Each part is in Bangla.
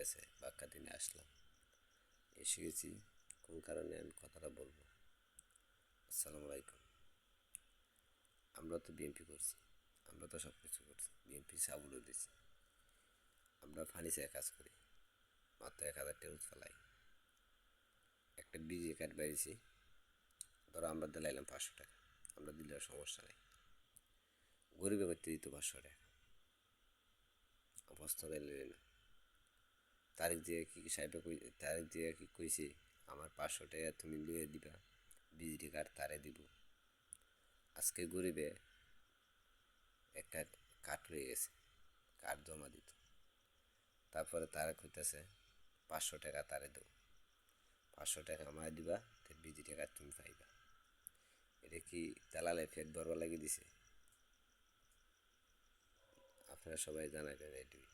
গেছে, বাক্কা দিনে আসলাম, এসে গেছি। কোন কারণে আমি কথাটা বলবো। আসসালামু আলাইকুম। আমরা তো বিএনপি করছি, আমরা তো সব কিছু করছি, বিএনপি সাবুলও দিছি। আমরা ফার্নিচারে কাজ করি, মাত্র 1,000 টাকা ফেলাই। একটা বিজে কার্ড বেরিয়েছি, ধরো আমরা দিলাইলাম 500 টাকা, আমরা দিলে সমস্যা নেই। গরিবে করতে দিত 500 টাকা, অবস্থা দিলে না। তারিখ দিয়ে কি সাহেবে তারিখ দিয়ে কি কইছি, আমার 500 টাকা তুমি লিয়ে দিবা, বিজলি কার্ড তারে দিব। আজকে গরিবে একটা কার্ড রয়ে গেছে, কার্ড জমা দিত, তারপরে তারা কইতেছে 500 টাকা তারে দেবো, 500 টাকা আমায় দিবা, তো বিজলি কার্ড তুমি পাইবা। এটা কি দালালে ফেট ভরবা লাগিয়ে দিছে? আপনারা সবাই জানাবেন এটুই,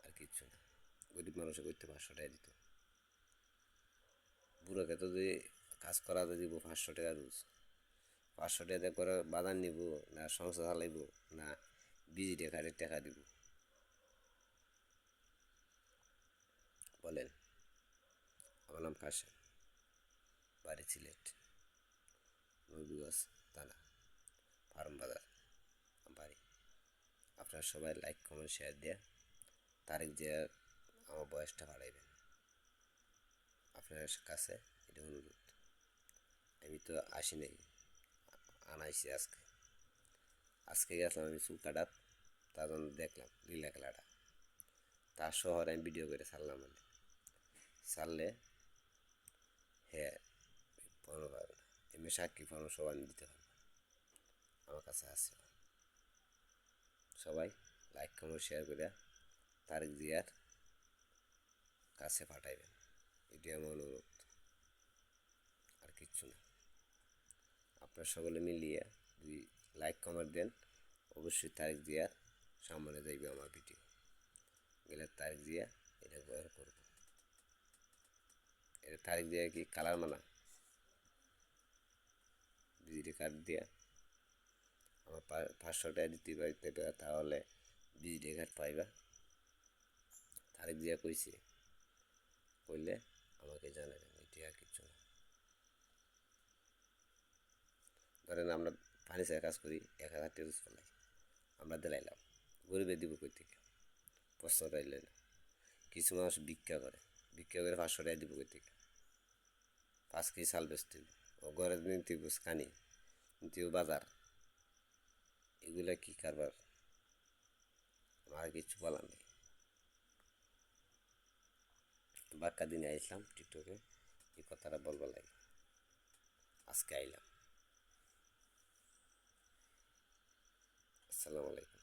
আর কিচ্ছু না। গরিব মানুষে করতে 500 টাকা দিত, বুড়োকে তো যদি কাজ করাতে দিব 500 টাকা রোজ, 500 টাকা দিয়ে করে বাদান নিব না, সংসার চালাইব না, বিজলি কার্ডের টাকা দিব বলেন। আমার নাম কাশেম, বাড়ি সিলেট, নবীগঞ্জ থানা, ফার্ম বাজার বাড়ি। আপনারা সবাই লাইক কমেন্ট শেয়ার দিয়ে তারিখ দিয়ে আমার বয়সটা বাড়াইবেন। আপনার কাছে এটা অনুরোধ। আমি তো আসি নাই, আনাইছি আজকে। আজকে গেছিলাম আমি চুল কাটাত, তার জন্য দেখলাম লীলা খেলাটা, তার শহরে আমি ভিডিও করে ছাড়লাম। মানে ছাড়লে হ্যাঁ ফোনও পাবে না, এমনি সাক্ষী ফোনও সবাই দিতে পারবে, আমার কাছে আছে। সবাই লাইক কমেন্ট শেয়ার করে তারিখ দিয়ার কাছে পাঠাইবেন, এটি আমার অনুরোধ, আর কিচ্ছু না। আপনার সকলে মিলিয়ে যদি লাইক কমেন্ট দেন, অবশ্যই তারিখ দিয়া সামনে যাইবে আমার ভিডিও, গেলে তারিখ দিয়া এটা ব্যবহার করবো। এটা তারিখ দিয়া কি কালার মানা, বিজলি কার্ড দিয়া আমার 500 টাকা দিতে পারতে, তাহলে বিজলি কার্ড পাইবা। তারিখ দিয়া কইছি, কইলে আমাকে জানাবেন, এটি আর কিচ্ছু না। ধরেন আমরা ফার্নিচারের কাজ করি, 1,000 টাকা রোজ ফেলাই, আমরা দিলাইলাম, গরিবে দিব কই থেকে? প্রশ্ন রাইলে না। কিছু মানুষ ভিক্ষা করে, ভিক্ষা করে 500 টাকা দিব কই থেকে? 5 কেজি চাল বেচতে ও ঘরে নিতে কানি নিতে বাজার, এগুলা কি কারবার? আমার কিছু বলার নেই। বাক্কা দিনে আইসলাম টিকটকে, এই কথাটা বলবার লাগে, আজকে আইলাম। আসসালামু আলাইকুম।